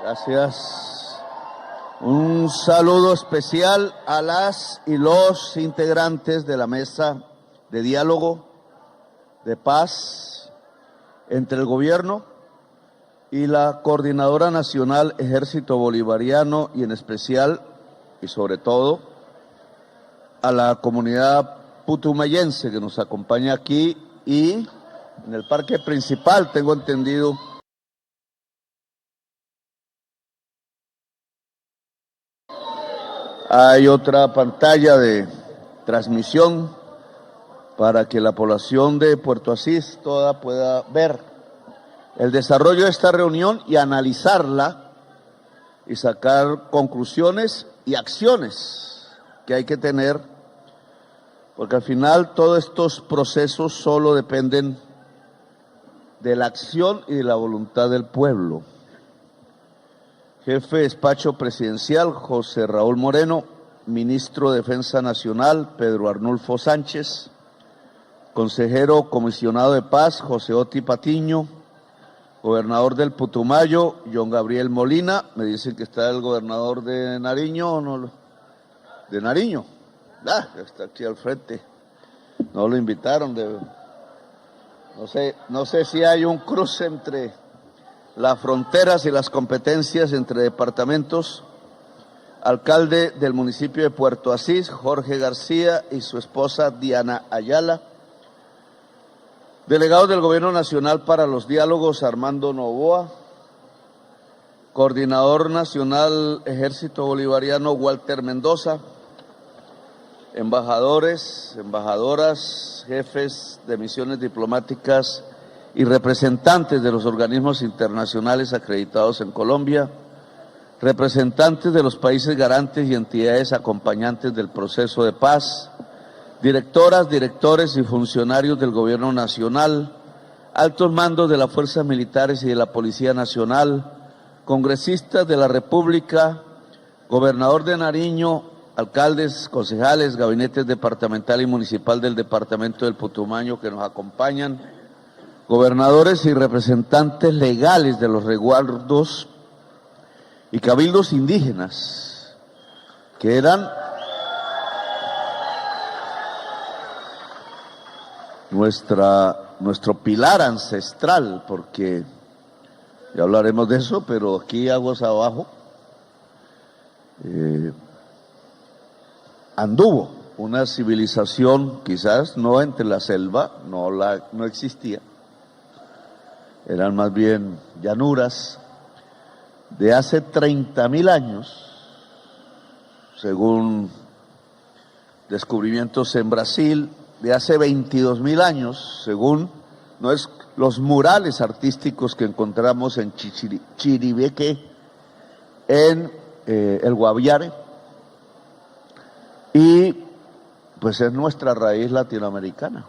Gracias. Un saludo especial a las y los integrantes de la mesa de diálogo, de paz entre el gobierno y la Coordinadora Nacional Ejército Bolivariano, y en especial y sobre todo a la comunidad putumayense que nos acompaña aquí y en el parque principal, tengo entendido. Hay otra pantalla de transmisión para que la población de Puerto Asís toda pueda ver el desarrollo de esta reunión y analizarla y sacar conclusiones y acciones que hay que tener, porque al final todos estos procesos solo dependen de la acción y de la voluntad del pueblo. Jefe de Despacho Presidencial, José Raúl Moreno. Ministro de Defensa Nacional, Pedro Arnulfo Sánchez. Consejero Comisionado de Paz, José Oti Patiño. Gobernador del Putumayo, John Gabriel Molina. Me dicen que está el gobernador de Nariño, ¿o no? De Nariño. Está aquí al frente. No lo invitaron. No sé si hay un cruce entre las fronteras y las competencias entre departamentos. Alcalde del municipio de Puerto Asís, Jorge García, y su esposa Diana Ayala. Delegado del Gobierno Nacional para los Diálogos, Armando Novoa. Coordinador Nacional Ejército Bolivariano, Walter Mendoza. Embajadores, embajadoras, jefes de misiones diplomáticas y representantes de los organismos internacionales acreditados en Colombia, representantes de los países garantes y entidades acompañantes del proceso de paz, directoras, directores y funcionarios del Gobierno Nacional, altos mandos de las fuerzas militares y de la Policía Nacional, congresistas de la República, gobernador de Nariño, alcaldes, concejales, gabinetes departamental y municipal del departamento del Putumayo que nos acompañan, gobernadores y representantes legales de los resguardos y cabildos indígenas, que eran nuestro pilar ancestral, porque ya hablaremos de eso, pero aquí aguas abajo anduvo una civilización, quizás no entre la selva, no existía, eran más bien llanuras, de hace 30.000 años, según descubrimientos en Brasil, de hace 22.000 años, según los murales artísticos que encontramos en Chiribique, en el Guaviare, y pues es nuestra raíz latinoamericana,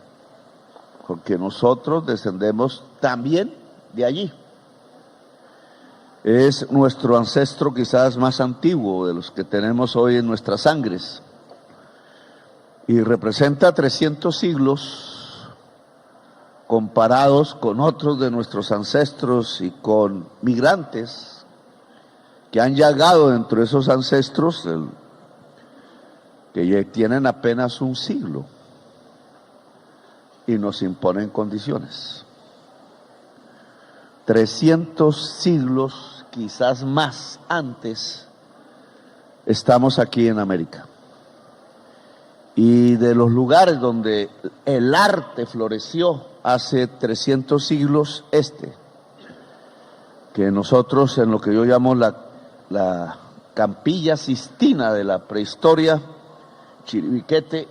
porque nosotros descendemos también de allí. Es nuestro ancestro quizás más antiguo de los que tenemos hoy en nuestras sangres y representa 300 siglos comparados con otros de nuestros ancestros y con migrantes que han llegado dentro de esos ancestros que tienen apenas un siglo y nos imponen condiciones. 300 siglos, quizás más antes, estamos aquí en América. Y de los lugares donde el arte floreció hace 300 siglos, que nosotros en lo que yo llamo la Campilla Sistina de la prehistoria, Chiribiquete,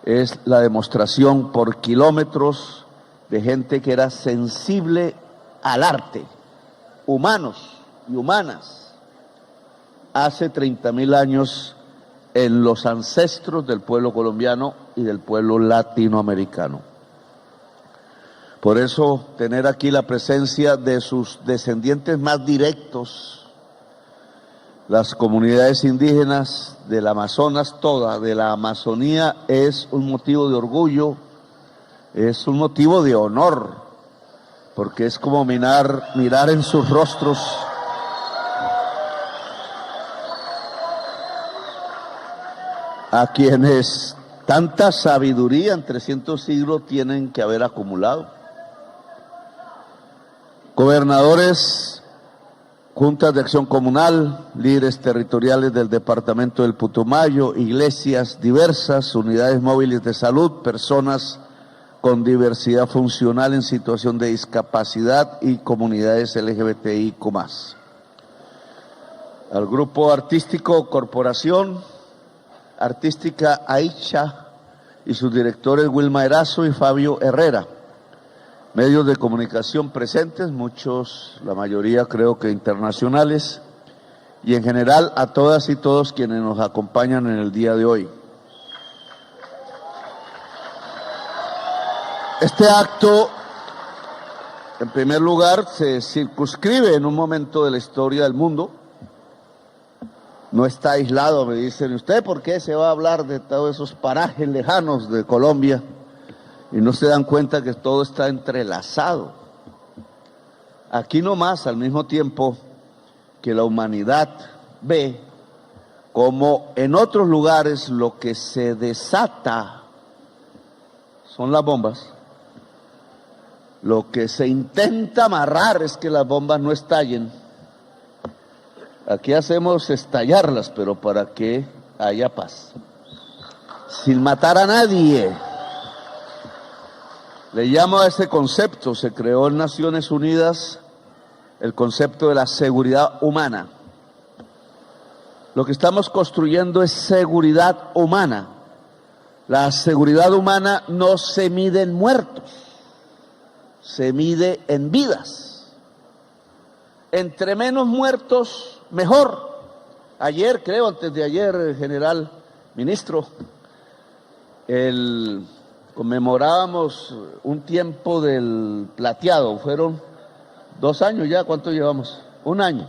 es la demostración por kilómetros de gente que era sensible al arte, humanos y humanas, hace 30.000 años en los ancestros del pueblo colombiano y del pueblo latinoamericano. Por eso, tener aquí la presencia de sus descendientes más directos, las comunidades indígenas del Amazonas, toda, de la Amazonía, es un motivo de orgullo, es un motivo de honor, porque es como mirar en sus rostros a quienes tanta sabiduría en 300 siglos tienen que haber acumulado. Gobernadores, juntas de acción comunal, líderes territoriales del departamento del Putumayo, iglesias diversas, unidades móviles de salud, personas con diversidad funcional en situación de discapacidad y comunidades LGBTIQ+. Al grupo artístico Corporación Artística Aicha y sus directores Wilma Erazo y Fabio Herrera. Medios de comunicación presentes, muchos, la mayoría creo que internacionales, y en general a todas y todos quienes nos acompañan en el día de hoy. Este acto, en primer lugar, se circunscribe en un momento de la historia del mundo. No está aislado, me dicen, ¿usted por qué se va a hablar de todos esos parajes lejanos de Colombia? Y no se dan cuenta que todo está entrelazado. Aquí nomás, al mismo tiempo que la humanidad ve como en otros lugares lo que se desata son las bombas. Lo que se intenta amarrar es que las bombas no estallen. Aquí hacemos estallarlas, pero para que haya paz. Sin matar a nadie. Le llamo a ese concepto, se creó en Naciones Unidas el concepto de la seguridad humana. Lo que estamos construyendo es seguridad humana. La seguridad humana no se mide en muertos, se mide en vidas. Entre menos muertos, mejor. Ayer, creo, antes de ayer, general ministro, conmemorábamos un tiempo del plateado. Fueron 2 años ya, ¿cuánto llevamos? 1 año.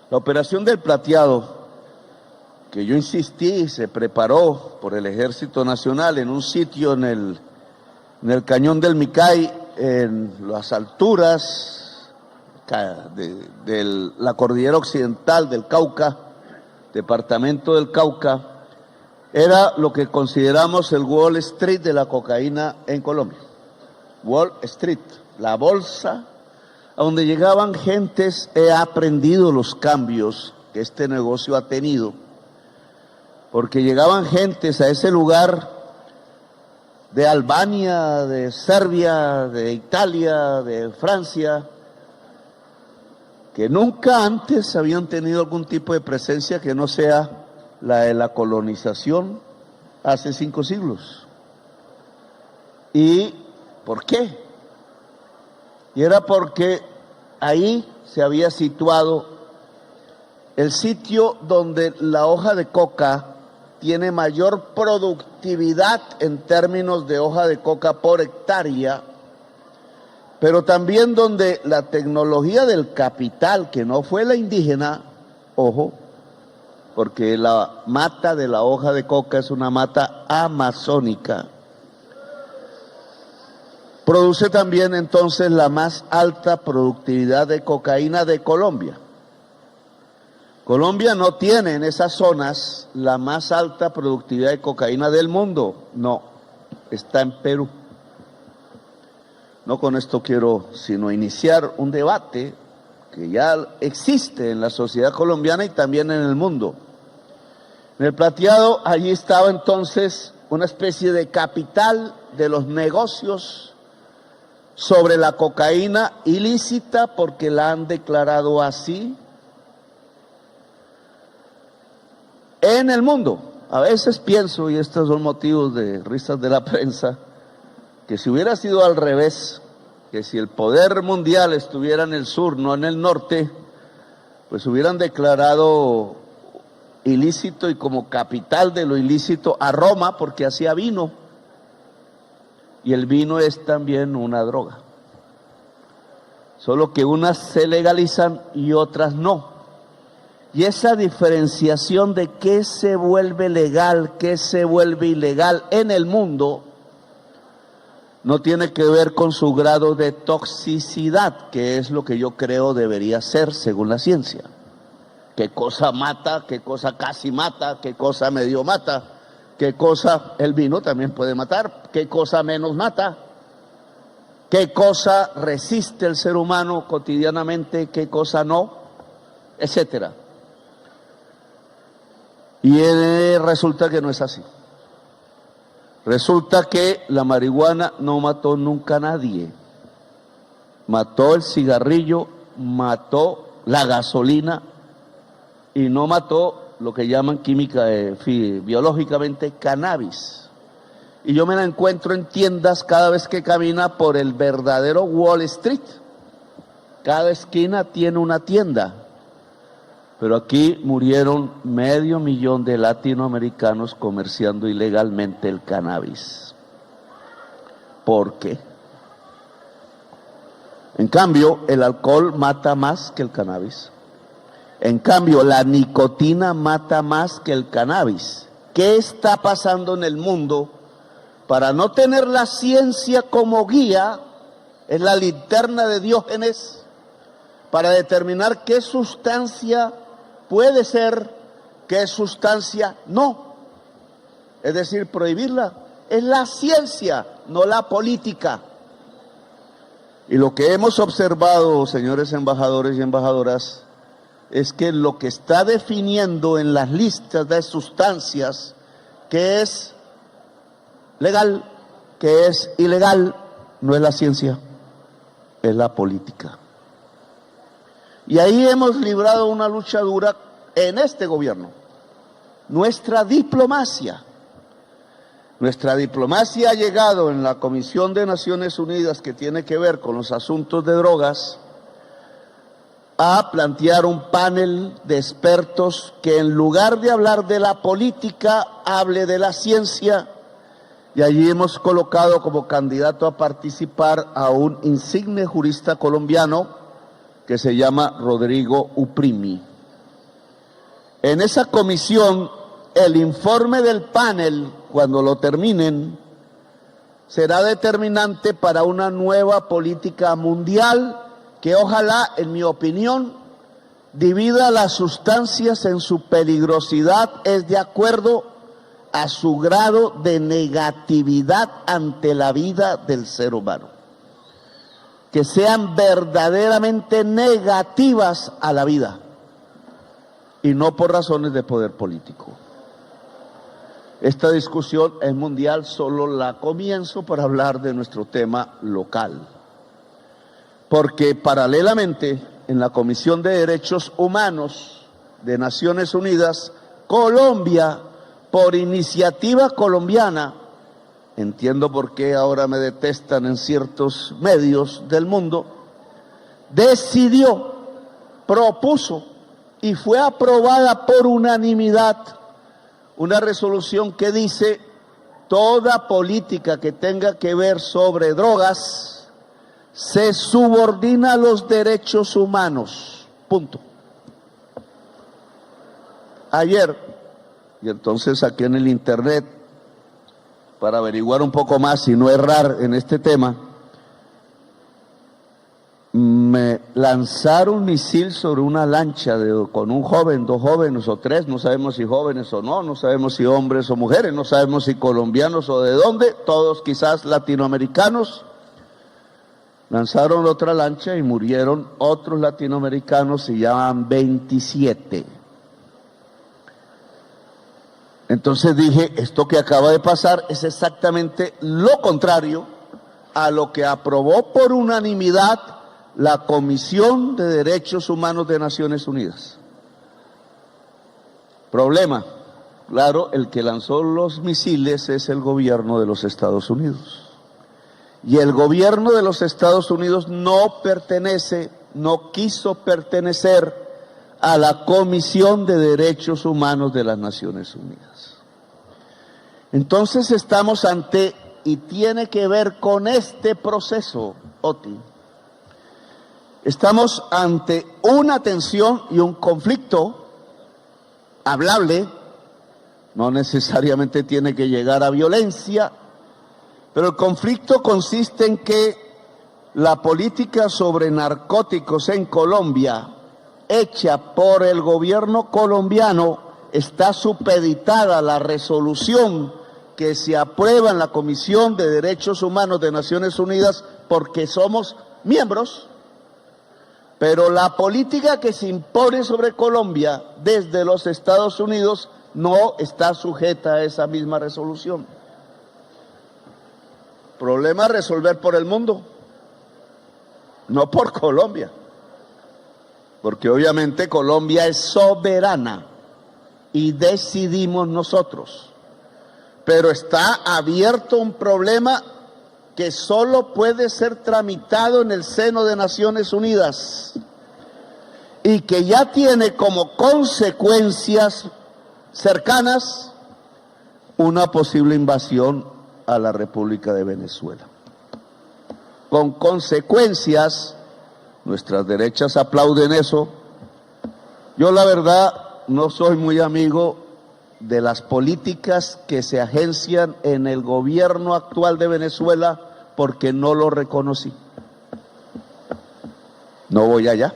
La operación del plateado, que yo insistí, se preparó por el Ejército Nacional en un sitio en el Cañón del Micay, en las alturas de la cordillera occidental del Cauca, departamento del Cauca, era lo que consideramos el Wall Street de la cocaína en Colombia. Wall Street, la bolsa a donde llegaban gentes. He aprendido los cambios que este negocio ha tenido, porque llegaban gentes a ese lugar de Albania, de Serbia, de Italia, de Francia, que nunca antes habían tenido algún tipo de presencia que no sea la de la colonización hace 5 siglos. ¿Y por qué? Y era porque ahí se había situado el sitio donde la hoja de coca tiene mayor productividad en términos de hoja de coca por hectárea, pero también donde la tecnología del capital, que no fue la indígena, ojo, porque la mata de la hoja de coca es una mata amazónica, produce también entonces la más alta productividad de cocaína de Colombia. Colombia no tiene en esas zonas la más alta productividad de cocaína del mundo, no, está en Perú. No con esto quiero sino iniciar un debate que ya existe en la sociedad colombiana y también en el mundo. En el plateado, allí estaba entonces una especie de capital de los negocios sobre la cocaína ilícita, porque la han declarado así en el mundo. A veces pienso, y estos son motivos de risas de la prensa, que si hubiera sido al revés, que si el poder mundial estuviera en el sur, no en el norte, pues hubieran declarado ilícito y como capital de lo ilícito a Roma, porque hacía vino, y el vino es también una droga, solo que unas se legalizan y otras no. Y esa diferenciación de qué se vuelve legal, qué se vuelve ilegal en el mundo, no tiene que ver con su grado de toxicidad, que es lo que yo creo debería ser según la ciencia. qué cosa mata, qué cosa casi mata, qué cosa medio mata, qué cosa el vino también puede matar, qué cosa menos mata, qué cosa resiste el ser humano cotidianamente, qué cosa no, etcétera. Y resulta que no es así. Resulta que la marihuana no mató nunca a nadie. Mató el cigarrillo, mató la gasolina y no mató lo que llaman biológicamente cannabis. Y yo me la encuentro en tiendas cada vez que camina por el verdadero Wall Street. Cada esquina tiene una tienda. Pero aquí murieron 500,000 de latinoamericanos comerciando ilegalmente el cannabis. ¿Por qué? En cambio, el alcohol mata más que el cannabis. En cambio, la nicotina mata más que el cannabis. ¿Qué está pasando en el mundo? Para no tener la ciencia como guía, es la linterna de Diógenes, para determinar qué sustancia puede ser, qué sustancia no. Es decir, prohibirla. Es la ciencia, no la política. Y lo que hemos observado, señores embajadores y embajadoras, es que lo que está definiendo en las listas de sustancias que es legal, que es ilegal, no es la ciencia, es la política. Y ahí hemos librado una lucha dura en este gobierno. Nuestra diplomacia ha llegado en la Comisión de Naciones Unidas que tiene que ver con los asuntos de drogas a plantear un panel de expertos que en lugar de hablar de la política, hable de la ciencia, y allí hemos colocado como candidato a participar a un insigne jurista colombiano que se llama Rodrigo Uprimi. En esa comisión, el informe del panel, cuando lo terminen, será determinante para una nueva política mundial que ojalá, en mi opinión, divida las sustancias en su peligrosidad, es de acuerdo a su grado de negatividad ante la vida del ser humano. Que sean verdaderamente negativas a la vida y no por razones de poder político. Esta discusión es mundial, solo la comienzo para hablar de nuestro tema local. Porque paralelamente, en la Comisión de Derechos Humanos de Naciones Unidas, Colombia, por iniciativa colombiana, entiendo por qué ahora me detestan en ciertos medios del mundo, decidió, propuso y fue aprobada por unanimidad una resolución que dice: toda política que tenga que ver sobre drogas se subordina a los derechos humanos. Punto. Ayer, y entonces aquí en el internet, para averiguar un poco más y no errar en este tema, me lanzaron un misil sobre una lancha con un joven, 2 jóvenes o 3, no sabemos si jóvenes o no sabemos si hombres o mujeres, no sabemos si colombianos o de dónde, todos quizás latinoamericanos. Lanzaron otra lancha y murieron otros latinoamericanos, y ya van 27. Entonces dije, esto que acaba de pasar es exactamente lo contrario a lo que aprobó por unanimidad la Comisión de Derechos Humanos de Naciones Unidas. Problema, claro, el que lanzó los misiles es el gobierno de los Estados Unidos. Y el gobierno de los Estados Unidos no quiso pertenecer a la Comisión de Derechos Humanos de las Naciones Unidas. Entonces estamos ante, y tiene que ver con este proceso, Oti, estamos ante una tensión y un conflicto hablable, no necesariamente tiene que llegar a violencia, pero el conflicto consiste en que la política sobre narcóticos en Colombia hecha por el gobierno colombiano está supeditada a la resolución que se aprueba en la Comisión de Derechos Humanos de Naciones Unidas porque somos miembros, pero la política que se impone sobre Colombia desde los Estados Unidos no está sujeta a esa misma resolución. Problema a resolver por el mundo, no por Colombia, porque obviamente Colombia es soberana y decidimos nosotros, pero está abierto un problema que solo puede ser tramitado en el seno de Naciones Unidas y que ya tiene como consecuencias cercanas una posible invasión a la República de Venezuela. Con consecuencias, nuestras derechas aplauden eso. Yo la verdad no soy muy amigo de las políticas que se agencian en el gobierno actual de Venezuela porque no lo reconocí. No voy allá.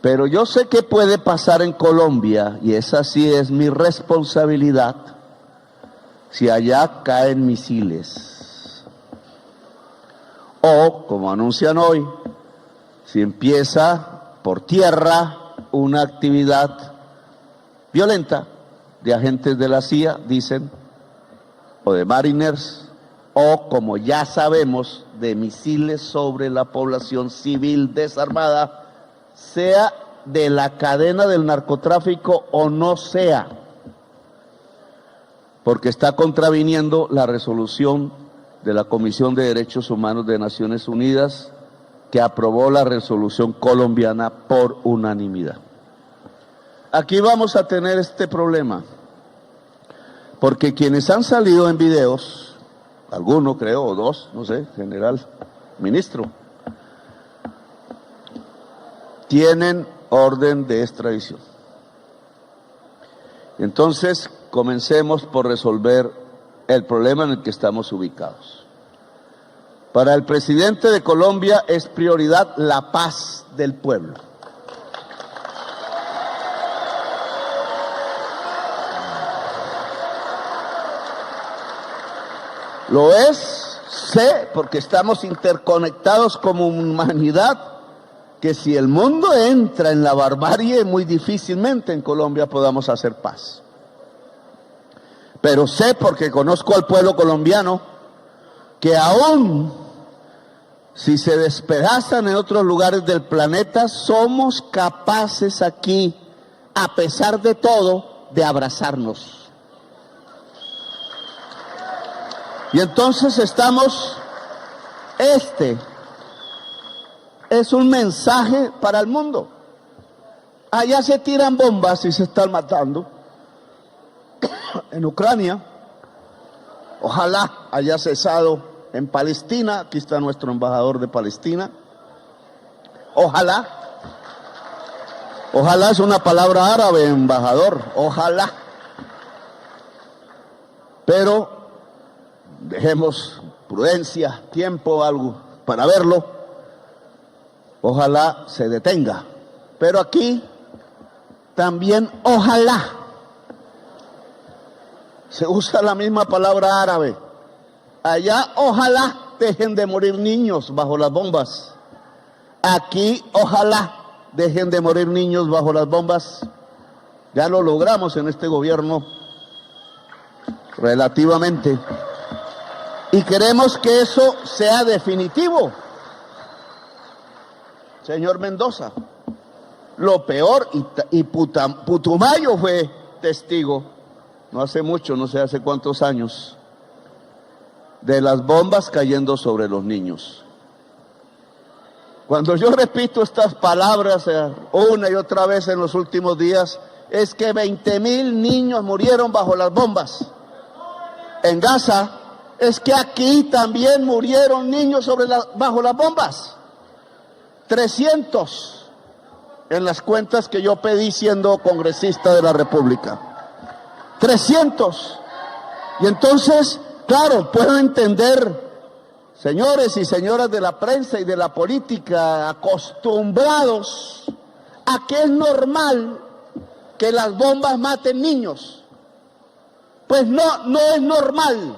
Pero yo sé que puede pasar en Colombia, y esa sí es mi responsabilidad, si allá caen misiles. O, como anuncian hoy, si empieza por tierra una actividad violenta de agentes de la CIA, dicen, o de mariners, o como ya sabemos, de misiles sobre la población civil desarmada, sea de la cadena del narcotráfico o no sea, porque está contraviniendo la resolución de la Comisión de Derechos Humanos de Naciones Unidas, que aprobó la resolución colombiana por unanimidad. Aquí vamos a tener este problema, porque quienes han salido en videos, alguno creo, o dos, no sé, general, ministro, tienen orden de extradición. Entonces, comencemos por resolver el problema en el que estamos ubicados. Para el presidente de Colombia es prioridad la paz del pueblo. Lo es, sé, porque estamos interconectados como humanidad, que si el mundo entra en la barbarie, muy difícilmente en Colombia podamos hacer paz. Pero sé, porque conozco al pueblo colombiano, que aún si se despedazan en otros lugares del planeta, somos capaces aquí, a pesar de todo, de abrazarnos. Y entonces estamos, es un mensaje para el mundo. Allá se tiran bombas y se están matando. En Ucrania, ojalá haya cesado en Palestina. Aquí está nuestro embajador de Palestina. Ojalá es una palabra árabe, embajador, ojalá. Pero dejemos prudencia, tiempo, algo para verlo. Ojalá se detenga. Pero aquí también ojalá se usa la misma palabra árabe. Allá ojalá dejen de morir niños bajo las bombas. Aquí ojalá dejen de morir niños bajo las bombas. Ya lo logramos en este gobierno relativamente. Y queremos que eso sea definitivo. Señor Mendoza, lo peor, y Putumayo fue testigo, no hace mucho, no sé hace cuántos años, de las bombas cayendo sobre los niños. Cuando yo repito estas palabras una y otra vez en los últimos días, es que 20,000 niños murieron bajo las bombas. En Gaza, es que aquí también murieron niños bajo las bombas. 300 en las cuentas que yo pedí siendo congresista de la República. 300. Y entonces, claro, puedo entender, señores y señoras de la prensa y de la política, acostumbrados ¿A qué es normal que las bombas maten niños? Pues no es normal.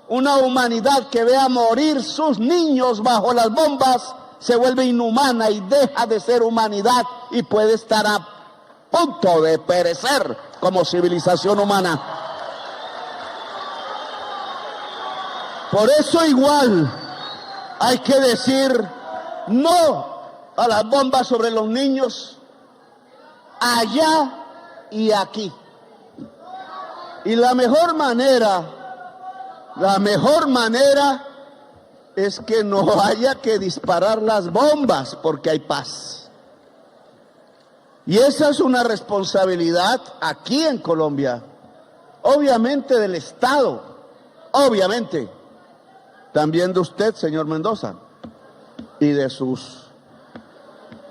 Una humanidad que vea morir sus niños bajo las bombas se vuelve inhumana y deja de ser humanidad y puede estar a punto de perecer como civilización humana. Por eso igual hay que decir no a las bombas sobre los niños allá y aquí. Y la mejor manera es que no haya que disparar las bombas porque hay paz. Y esa es una responsabilidad aquí en Colombia, obviamente del Estado, obviamente, también de usted, señor Mendoza, y de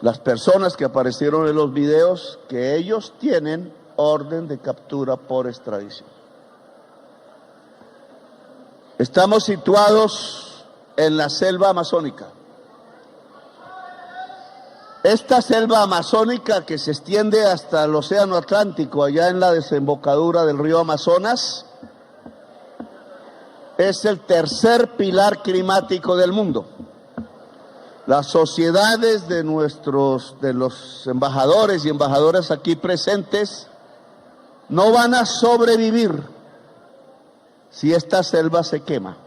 las personas que aparecieron en los videos, que ellos tienen orden de captura por extradición. Estamos situados en la selva amazónica. Esta selva amazónica que se extiende hasta el océano Atlántico, allá en la desembocadura del río Amazonas, es el tercer pilar climático del mundo. Las sociedades de los embajadores y embajadoras aquí presentes no van a sobrevivir si esta selva se quema.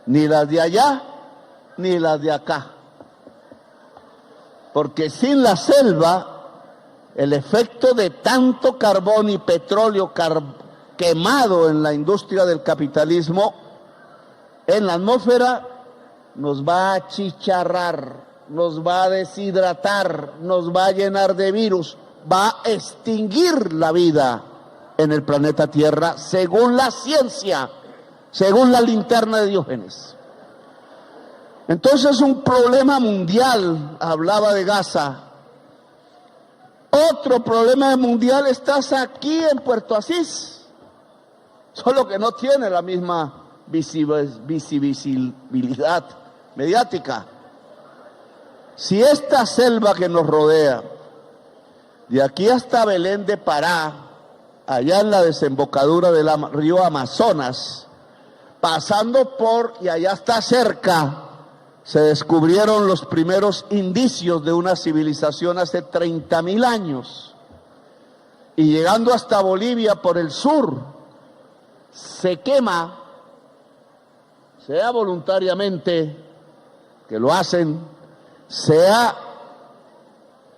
Ni las de allá, ni las de acá. Porque sin la selva, el efecto de tanto carbón y petróleo quemado en la industria del capitalismo, en la atmósfera, nos va a achicharrar, nos va a deshidratar, nos va a llenar de virus, va a extinguir la vida en el planeta Tierra, según la ciencia, según la linterna de Diógenes. Entonces, un problema mundial, hablaba de Gaza. Otro problema mundial estás aquí en Puerto Asís, solo que no tiene la misma visibilidad mediática. Si esta selva que nos rodea, de aquí hasta Belén de Pará, allá en la desembocadura del río Amazonas, pasando y allá está cerca, se descubrieron los primeros indicios de una civilización hace 30.000 años. Y llegando hasta Bolivia por el sur, se quema, sea voluntariamente, que lo hacen, sea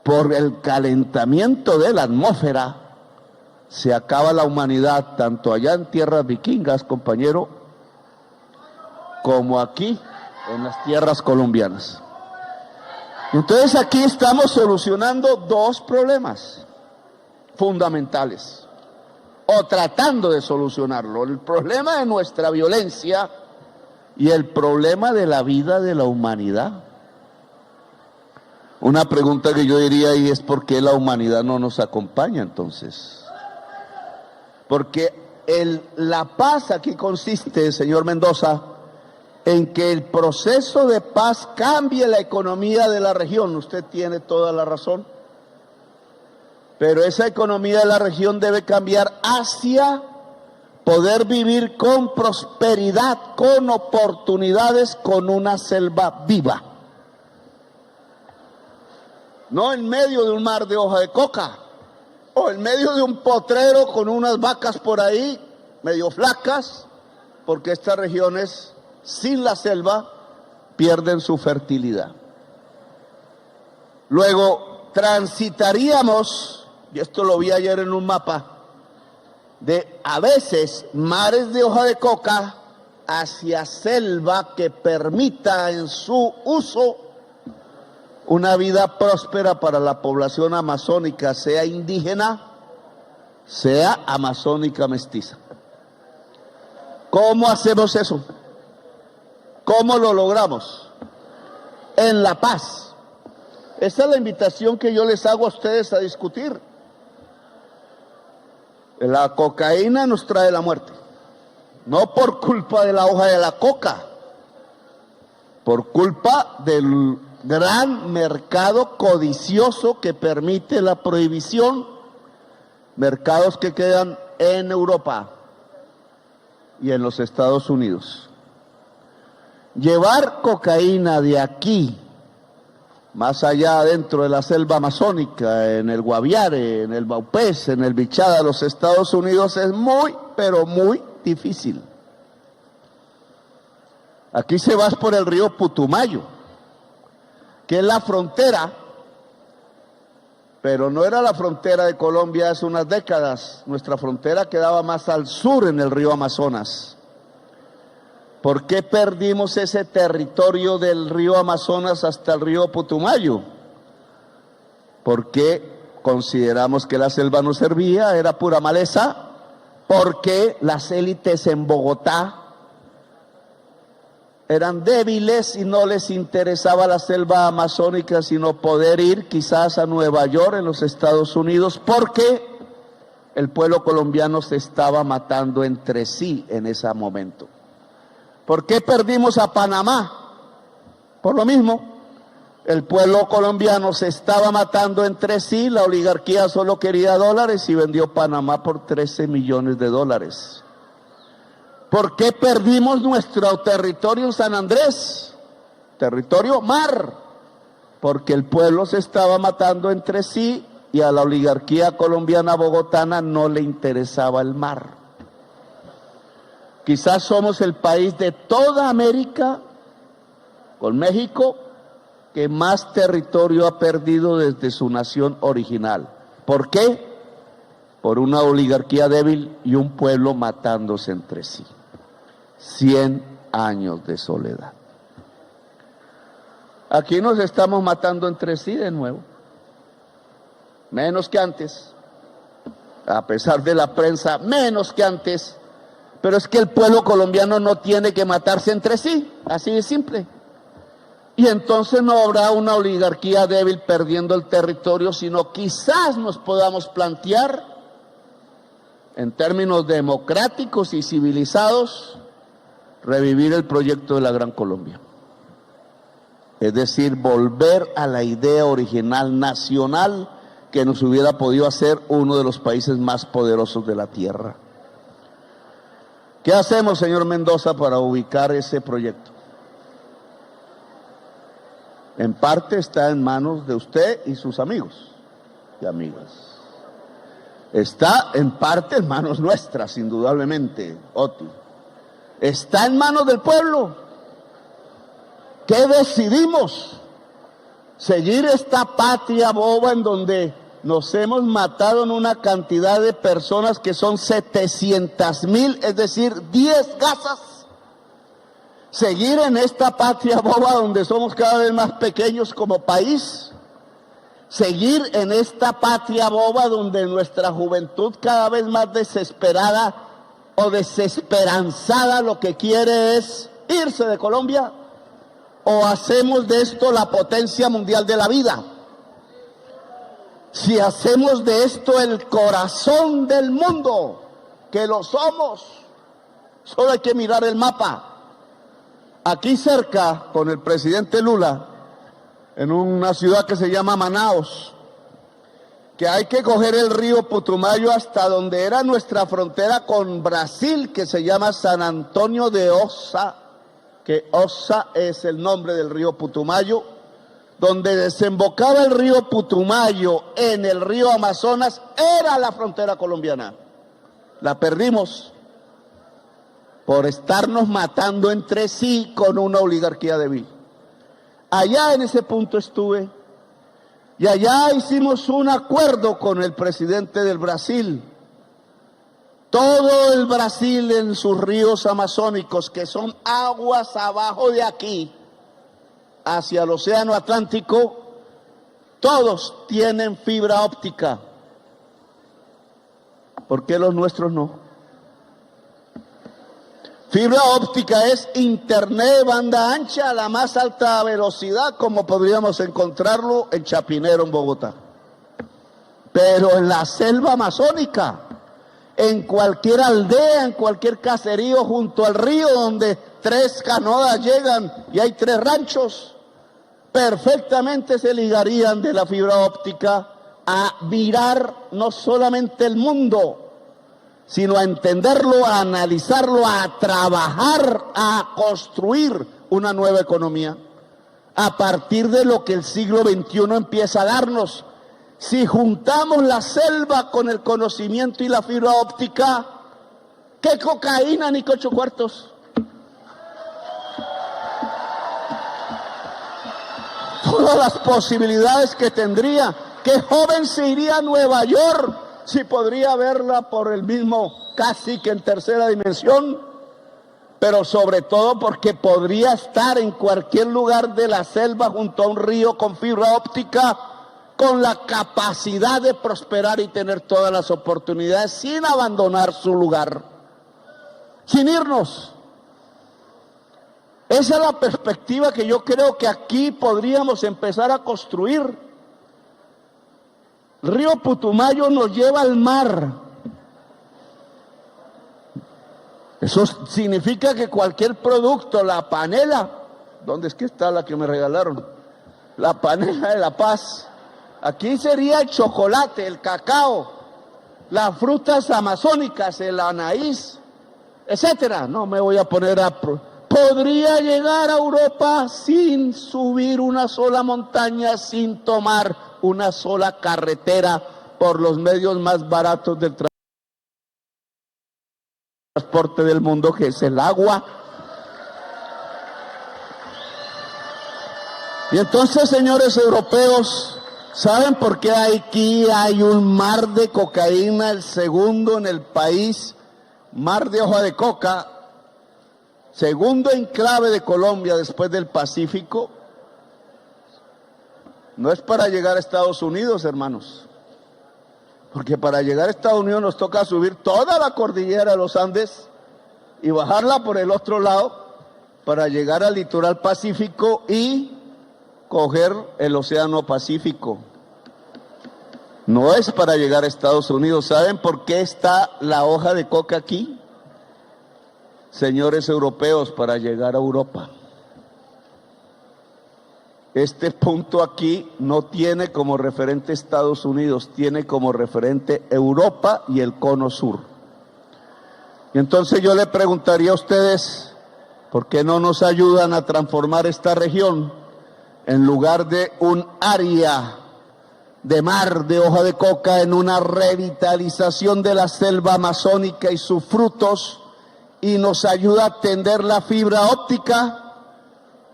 por el calentamiento de la atmósfera, se acaba la humanidad, tanto allá en tierras vikingas, compañero, como aquí en las tierras colombianas. Entonces aquí estamos solucionando dos problemas fundamentales, o tratando de solucionarlo: el problema de nuestra violencia y el problema de la vida de la humanidad. Una pregunta que yo diría ahí es: ¿por qué la humanidad no nos acompaña entonces? Porque la paz aquí consiste, señor Mendoza, en que el proceso de paz cambie la economía de la región. Usted tiene toda la razón. Pero esa economía de la región debe cambiar hacia poder vivir con prosperidad, con oportunidades, con una selva viva. No en medio de un mar de hoja de coca, o en medio de un potrero con unas vacas por ahí, medio flacas, porque estas regiones, sin la selva, pierden su fertilidad. Luego transitaríamos, y esto lo vi ayer en un mapa, de a veces mares de hoja de coca hacia selva que permita en su uso una vida próspera para la población amazónica, sea indígena, sea amazónica mestiza. ¿Cómo hacemos eso? ¿Cómo lo logramos? En la paz. Esa es la invitación que yo les hago a ustedes a discutir. La cocaína nos trae la muerte, no por culpa de la hoja de la coca, por culpa del gran mercado codicioso que permite la prohibición, mercados que quedan en Europa y en los Estados Unidos. Llevar cocaína de aquí, más allá dentro de la selva amazónica, en el Guaviare, en el Baupés, en el Bichada de los Estados Unidos, es muy, pero muy difícil. Aquí se va por el río Putumayo, que es la frontera, pero no era la frontera de Colombia hace unas décadas. Nuestra frontera quedaba más al sur en el río Amazonas. ¿Por qué perdimos ese territorio del río Amazonas hasta el río Putumayo? Porque consideramos que la selva no servía, era pura maleza, porque las élites en Bogotá eran débiles y no les interesaba la selva amazónica, sino poder ir quizás a Nueva York, en los Estados Unidos, porque el pueblo colombiano se estaba matando entre sí en ese momento. ¿Por qué perdimos a Panamá? Por lo mismo, el pueblo colombiano se estaba matando entre sí, la oligarquía solo quería dólares y vendió Panamá por 13 millones de dólares. ¿Por qué perdimos nuestro territorio en San Andrés? Territorio mar. Porque el pueblo se estaba matando entre sí y a la oligarquía colombiana bogotana no le interesaba el mar. Quizás somos el país de toda América, con México, que más territorio ha perdido desde su nación original. ¿Por qué? Por una oligarquía débil y un pueblo matándose entre sí. 100 años de soledad. Aquí nos estamos matando entre sí de nuevo. Menos que antes. A pesar de la prensa, menos que antes. Pero es que el pueblo colombiano no tiene que matarse entre sí, así de simple. Y entonces no habrá una oligarquía débil perdiendo el territorio, sino quizás nos podamos plantear, en términos democráticos y civilizados, revivir el proyecto de la Gran Colombia. Es decir, volver a la idea original nacional que nos hubiera podido hacer uno de los países más poderosos de la tierra. ¿Qué hacemos, señor Mendoza, para ubicar ese proyecto? En parte está en manos de usted y sus amigos y amigas. Está en parte en manos nuestras, indudablemente, Oti. Está en manos del pueblo. ¿Qué decidimos? ¿Seguir esta patria boba en donde nos hemos matado en una cantidad de personas que son 700,000, es decir, 10 Gazas? ¿Seguir en esta patria boba donde somos cada vez más pequeños como país? ¿Seguir en esta patria boba donde nuestra juventud cada vez más desesperada o desesperanzada lo que quiere es irse de Colombia? ¿O hacemos de esto la potencia mundial de la vida? Si hacemos de esto el corazón del mundo, que lo somos, solo hay que mirar el mapa. Aquí cerca, con el presidente Lula, en una ciudad que se llama Manaos, que hay que coger el río Putumayo hasta donde era nuestra frontera con Brasil, que se llama San Antonio de Osa, que Osa es el nombre del río Putumayo, donde desembocaba el río Putumayo en el río Amazonas, era la frontera colombiana. La perdimos por estarnos matando entre sí con una oligarquía débil. Allá en ese punto estuve, y allá hicimos un acuerdo con el presidente del Brasil. Todo el Brasil en sus ríos amazónicos, que son aguas abajo de aquí, hacia el océano Atlántico, todos tienen fibra óptica. ¿Por qué los nuestros no? Fibra óptica es internet de banda ancha a la más alta velocidad, como podríamos encontrarlo en Chapinero, en Bogotá. Pero en la selva amazónica, en cualquier aldea, en cualquier caserío junto al río donde 3 canoas llegan y hay 3 ranchos, perfectamente se ligarían de la fibra óptica a mirar no solamente el mundo, sino a entenderlo, a analizarlo, a trabajar, a construir una nueva economía a partir de lo que el siglo XXI empieza a darnos. Si juntamos la selva con el conocimiento y la fibra óptica, ¿qué cocaína ni 8 cuartos? Todas las posibilidades que tendría. ¿Qué joven se iría a Nueva York si podría verla por el mismo, casi que en tercera dimensión? Pero sobre todo porque podría estar en cualquier lugar de la selva junto a un río con fibra óptica, con la capacidad de prosperar y tener todas las oportunidades sin abandonar su lugar, sin irnos. Esa es la perspectiva que yo creo que aquí podríamos empezar a construir. El río Putumayo nos lleva al mar. Eso significa que cualquier producto, la panela, ¿dónde es que está la que me regalaron? La panela de La Paz. Aquí sería el chocolate, el cacao, las frutas amazónicas, el anaís, etcétera. No me voy a poner a... Podría llegar a Europa sin subir una sola montaña, sin tomar una sola carretera por los medios más baratos del transporte del mundo, que es el agua. Y entonces, señores europeos, ¿saben por qué aquí hay un mar de cocaína, el segundo en el país, mar de hoja de coca, segundo enclave de Colombia después del Pacífico? No es para llegar a Estados Unidos, hermanos, porque para llegar a Estados Unidos nos toca subir toda la cordillera de los Andes y bajarla por el otro lado para llegar al litoral pacífico y coger el océano Pacífico. No es para llegar a Estados Unidos. ¿Saben por qué está la hoja de coca aquí? Señores europeos, para llegar a Europa. Este punto aquí no tiene como referente Estados Unidos, tiene como referente Europa y el cono sur. Y entonces yo le preguntaría a ustedes, ¿por qué no nos ayudan a transformar esta región en lugar de un área de mar de hoja de coca en una revitalización de la selva amazónica y sus frutos, y nos ayuda a tender la fibra óptica?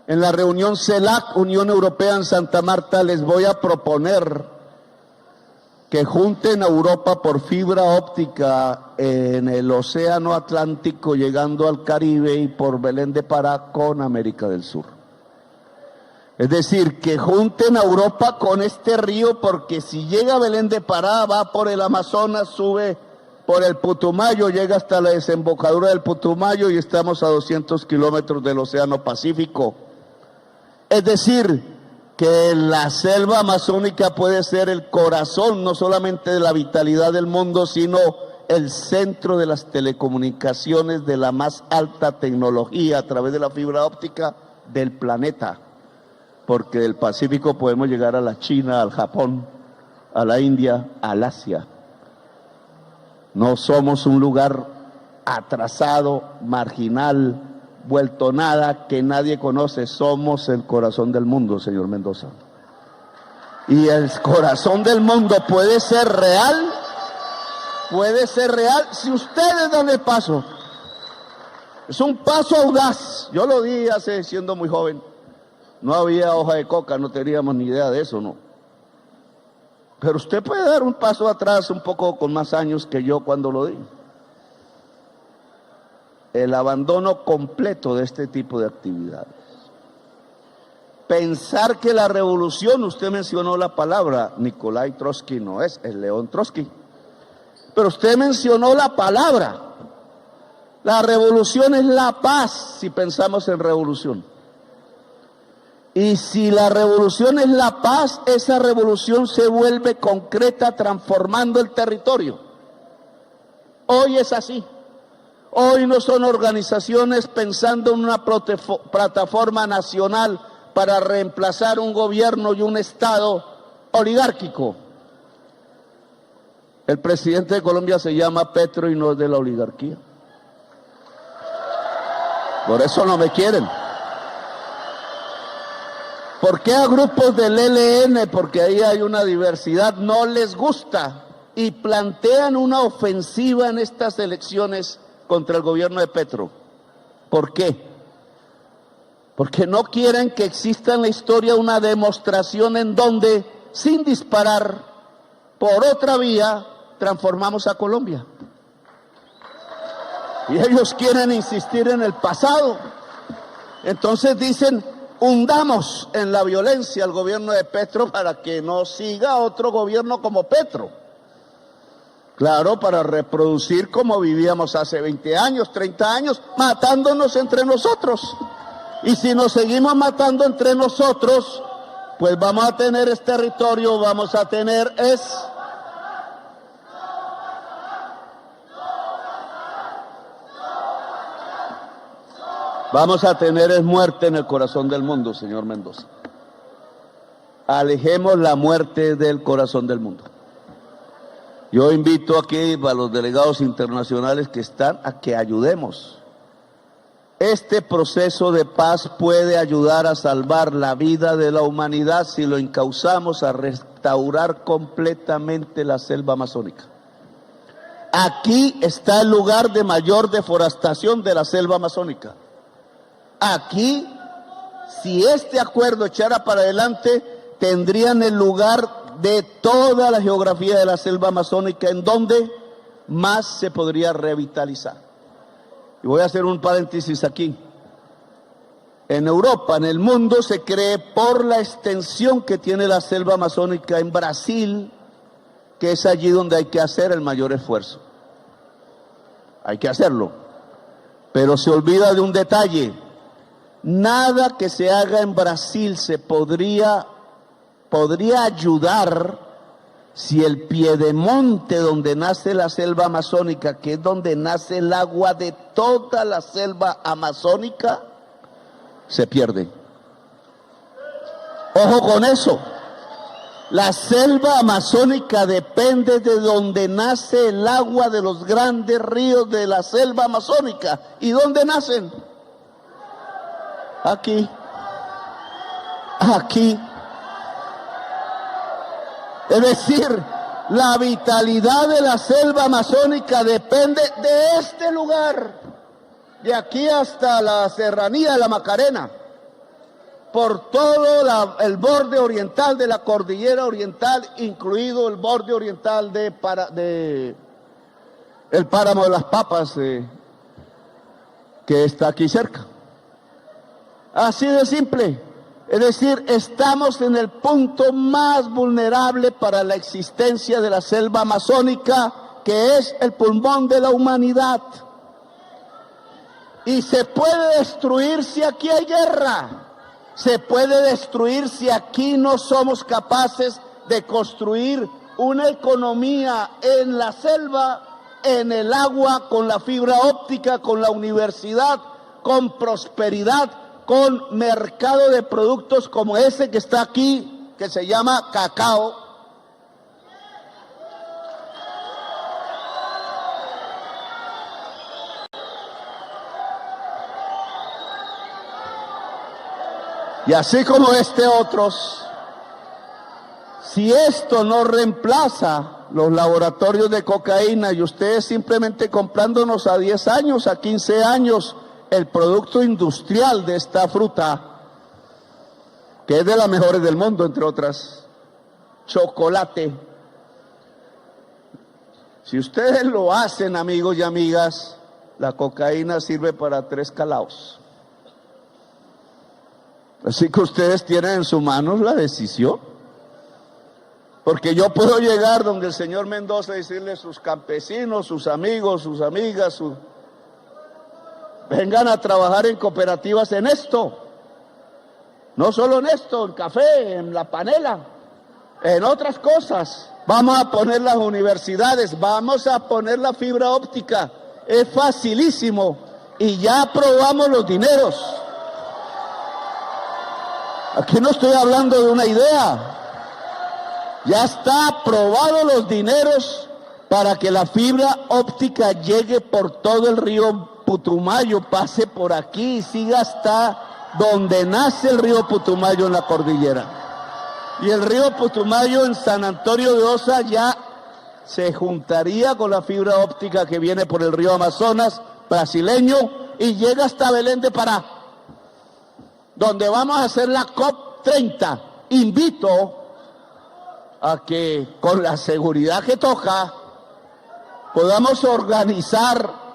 En la reunión CELAC, Unión Europea en Santa Marta, les voy a proponer que junten a Europa por fibra óptica en el océano Atlántico, llegando al Caribe, y por Belén de Pará con América del Sur. Es decir, que junten a Europa con este río, porque si llega a Belén de Pará, va por el Amazonas, sube por el Putumayo, llega hasta la desembocadura del Putumayo y estamos a 200 kilómetros del Océano Pacífico. Es decir, que la selva amazónica puede ser el corazón no solamente de la vitalidad del mundo, sino el centro de las telecomunicaciones de la más alta tecnología a través de la fibra óptica del planeta. Porque del Pacífico podemos llegar a la China, al Japón, a la India, al Asia. No somos un lugar atrasado, marginal, vuelto nada, que nadie conoce. Somos el corazón del mundo, señor Mendoza. Y el corazón del mundo puede ser real si ustedes dan el paso. Es un paso audaz. Yo lo di hace, siendo muy joven. No había hoja de coca, no teníamos ni idea de eso, ¿no? Pero usted puede dar un paso atrás un poco con más años que yo cuando lo di. El abandono completo de este tipo de actividades. Pensar que la revolución, usted mencionó la palabra, Nikolai Trotsky no es León Trotsky, pero usted mencionó la palabra. La revolución es la paz, si pensamos en revolución. Y si la revolución es la paz, esa revolución se vuelve concreta transformando el territorio. Hoy es así. Hoy no son organizaciones pensando en una plataforma nacional para reemplazar un gobierno y un Estado oligárquico. El presidente de Colombia se llama Petro y no es de la oligarquía. Por eso no me quieren. ¿Por qué a grupos del ELN? Porque ahí hay una diversidad, no les gusta y plantean una ofensiva en estas elecciones contra el gobierno de Petro. ¿Por qué? Porque no quieren que exista en la historia una demostración en donde, sin disparar, por otra vía, transformamos a Colombia. Y ellos quieren insistir en el pasado. Entonces dicen, hundamos en la violencia al gobierno de Petro para que no siga otro gobierno como Petro. Claro, para reproducir como vivíamos hace 20 años, 30 años, matándonos entre nosotros. Y si nos seguimos matando entre nosotros, pues vamos a tener este territorio, vamos a tener muerte en el corazón del mundo, señor Mendoza. Alejemos la muerte del corazón del mundo. Yo invito aquí a los delegados internacionales que están a que ayudemos. Este proceso de paz puede ayudar a salvar la vida de la humanidad si lo encauzamos a restaurar completamente la selva amazónica. Aquí está el lugar de mayor deforestación de la selva amazónica. Aquí, si este acuerdo echara para adelante, tendrían el lugar de toda la geografía de la selva amazónica en donde más se podría revitalizar. Y voy a hacer un paréntesis aquí. En Europa, en el mundo, se cree por la extensión que tiene la selva amazónica en Brasil, que es allí donde hay que hacer el mayor esfuerzo. Hay que hacerlo. Pero se olvida de un detalle. Nada que se haga en Brasil se podría ayudar si el piedemonte donde nace la selva amazónica, que es donde nace el agua de toda la selva amazónica, se pierde. Ojo con eso. La selva amazónica depende de donde nace el agua de los grandes ríos de la selva amazónica. ¿Y dónde nacen? Aquí. Aquí. Es decir, la vitalidad de la selva amazónica depende de este lugar, de aquí hasta la serranía de la Macarena, por todo el borde oriental de la cordillera oriental, incluido el borde oriental el páramo de las Papas, que está aquí cerca. Así de simple. Es decir, estamos en el punto más vulnerable para la existencia de la selva amazónica, que es el pulmón de la humanidad. Y se puede destruir si aquí hay guerra. Se puede destruir si aquí no somos capaces de construir una economía en la selva, en el agua, con la fibra óptica, con la universidad, con prosperidad, con mercado de productos como ese que está aquí, que se llama cacao. Y así como otros. Si esto no reemplaza los laboratorios de cocaína y ustedes simplemente comprándonos a 10 años, a 15 años, el producto industrial de esta fruta, que es de las mejores del mundo, entre otras, chocolate. Si ustedes lo hacen, amigos y amigas, la cocaína sirve para 3 calaos. Así que ustedes tienen en sus manos la decisión. Porque yo puedo llegar donde el señor Mendoza y decirle a sus campesinos, sus amigos, sus amigas, vengan a trabajar en cooperativas en esto. No solo en esto, en café, en la panela, en otras cosas. Vamos a poner las universidades, vamos a poner la fibra óptica. Es facilísimo y ya aprobamos los dineros. Aquí no estoy hablando de una idea. Ya está aprobado los dineros para que la fibra óptica llegue por todo el río Putumayo, pase por aquí y siga hasta donde nace el río Putumayo en la cordillera. Y el río Putumayo en San Antonio de Osa ya se juntaría con la fibra óptica que viene por el río Amazonas brasileño y llega hasta Belén de Pará, donde vamos a hacer la COP30. Invito a que con la seguridad que toca podamos organizar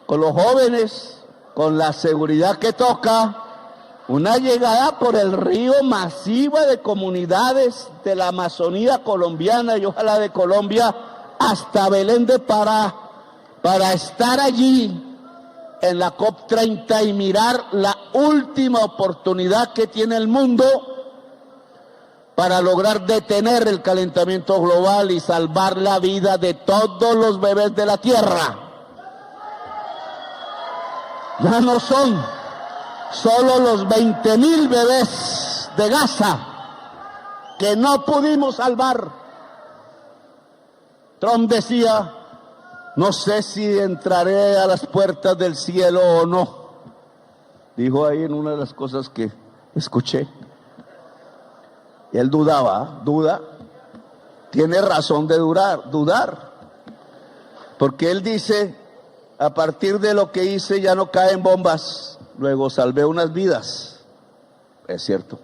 con los jóvenes, con la seguridad que toca, una llegada por el río masiva de comunidades de la Amazonía colombiana y ojalá de Colombia hasta Belén de Pará, para estar allí en la COP30 y mirar la última oportunidad que tiene el mundo para lograr detener el calentamiento global y salvar la vida de todos los bebés de la Tierra. Ya no son solo los 20.000 bebés de Gaza que no pudimos salvar. Trump decía, no sé si entraré a las puertas del cielo o no. Dijo ahí en una de las cosas que escuché. Y él duda, tiene razón de dudar, porque él dice, a partir de lo que hice ya no caen bombas, luego salvé unas vidas. Es cierto.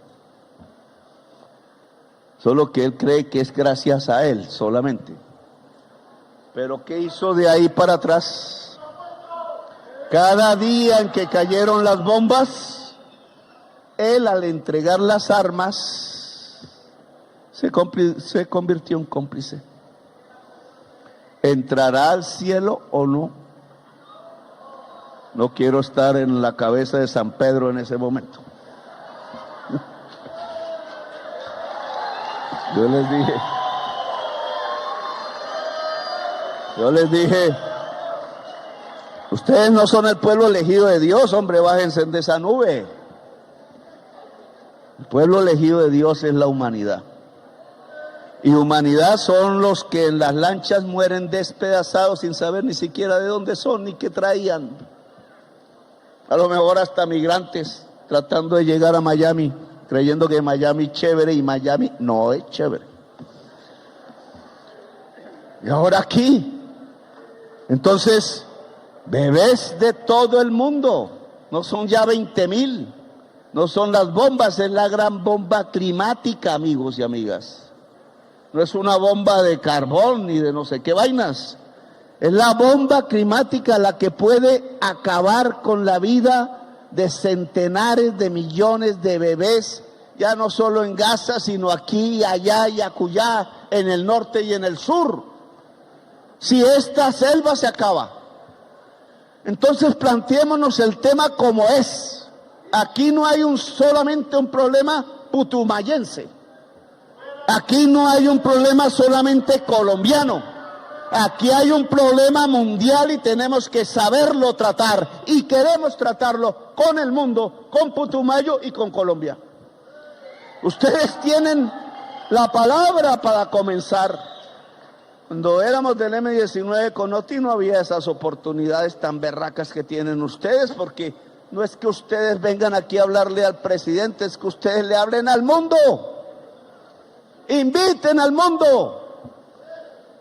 Solo que él cree que es gracias a él solamente. Pero ¿qué hizo de ahí para atrás? Cada día en que cayeron las bombas, él al entregar las armas se convirtió en cómplice. ¿Entrará al cielo o no? No quiero estar en la cabeza de San Pedro en ese momento. Yo les dije, ustedes no son el pueblo elegido de Dios, hombre, bájense de esa nube. El pueblo elegido de Dios es la humanidad. Y humanidad son los que en las lanchas mueren despedazados sin saber ni siquiera de dónde son ni qué traían. A lo mejor hasta migrantes tratando de llegar a Miami, creyendo que Miami es chévere y Miami no es chévere. Y ahora aquí, entonces, bebés de todo el mundo, no son ya 20.000, no son las bombas, es la gran bomba climática, amigos y amigas. No es una bomba de carbón ni de no sé qué vainas. Es la bomba climática la que puede acabar con la vida de centenares de millones de bebés, ya no solo en Gaza, sino aquí, allá y acullá, en el norte y en el sur. Si esta selva se acaba, entonces planteémonos el tema como es. Aquí no hay solamente un problema putumayense. Aquí no hay un problema solamente colombiano. Aquí hay un problema mundial y tenemos que saberlo tratar. Y queremos tratarlo con el mundo, con Putumayo y con Colombia. Ustedes tienen la palabra para comenzar. Cuando éramos del M19 con Oti no había esas oportunidades tan berracas que tienen ustedes, porque no es que ustedes vengan aquí a hablarle al presidente, es que ustedes le hablen al mundo. Inviten al mundo.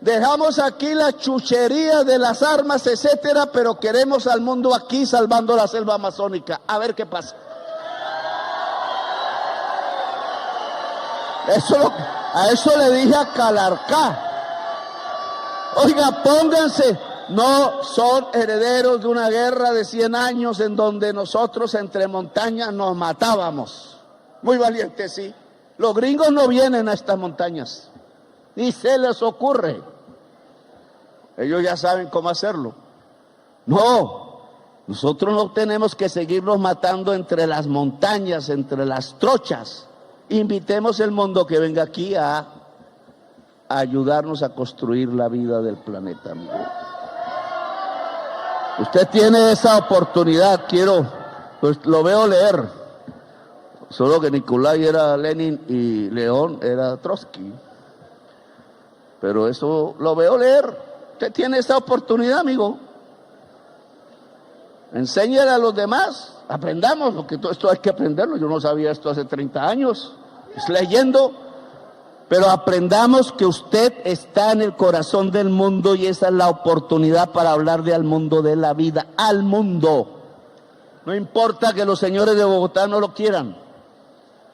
Dejamos aquí la chuchería de las armas, etcétera, pero queremos al mundo aquí salvando la selva amazónica. A ver qué pasa. A eso le dije a Calarcá. Oiga, pónganse. No son herederos de una guerra de 100 años en donde nosotros entre montañas nos matábamos. Muy valiente, sí. Los gringos no vienen a estas montañas, ni se les ocurre. Ellos ya saben cómo hacerlo. No, nosotros no tenemos que seguirnos matando entre las montañas, entre las trochas. Invitemos el mundo que venga aquí a ayudarnos a construir la vida del planeta, amigo. Usted tiene esa oportunidad, pues lo veo leer. Solo que Nicolai era Lenin y León era Trotsky. Pero eso lo veo leer. Usted tiene esa oportunidad, amigo. Enséñale a los demás. Aprendamos, porque todo esto hay que aprenderlo. Yo no sabía esto hace 30 años. Es leyendo. Pero aprendamos que usted está en el corazón del mundo y esa es la oportunidad para hablarle al mundo de la vida, al mundo. No importa que los señores de Bogotá no lo quieran.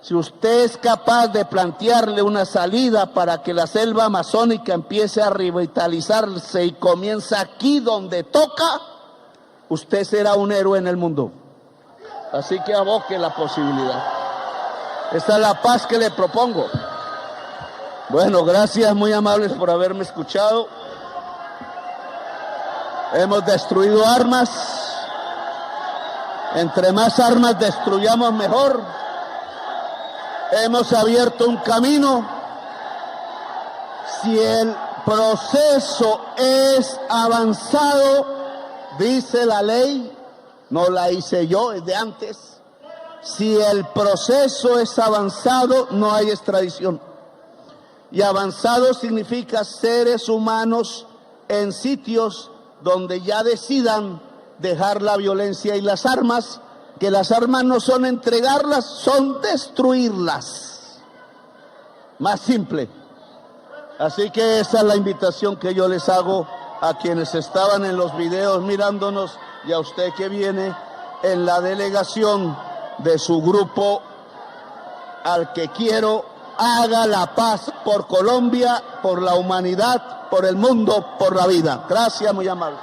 Si usted es capaz de plantearle una salida para que la selva amazónica empiece a revitalizarse y comienza aquí donde toca, usted será un héroe en el mundo. Así que aboque la posibilidad. Esa es la paz que le propongo. Bueno, gracias, muy amables por haberme escuchado. Hemos destruido armas. Entre más armas destruyamos, mejor. Hemos abierto un camino. Si el proceso es avanzado, dice la ley, no la hice yo, es de antes. Si el proceso es avanzado, no hay extradición. Y avanzado significa seres humanos en sitios donde ya decidan dejar la violencia y las armas, que las armas no son entregarlas, son destruirlas. Más simple. Así que esa es la invitación que yo les hago a quienes estaban en los videos mirándonos y a usted que viene en la delegación de su grupo al que quiero haga la paz por Colombia, por la humanidad, por el mundo, por la vida. Gracias, muy amable.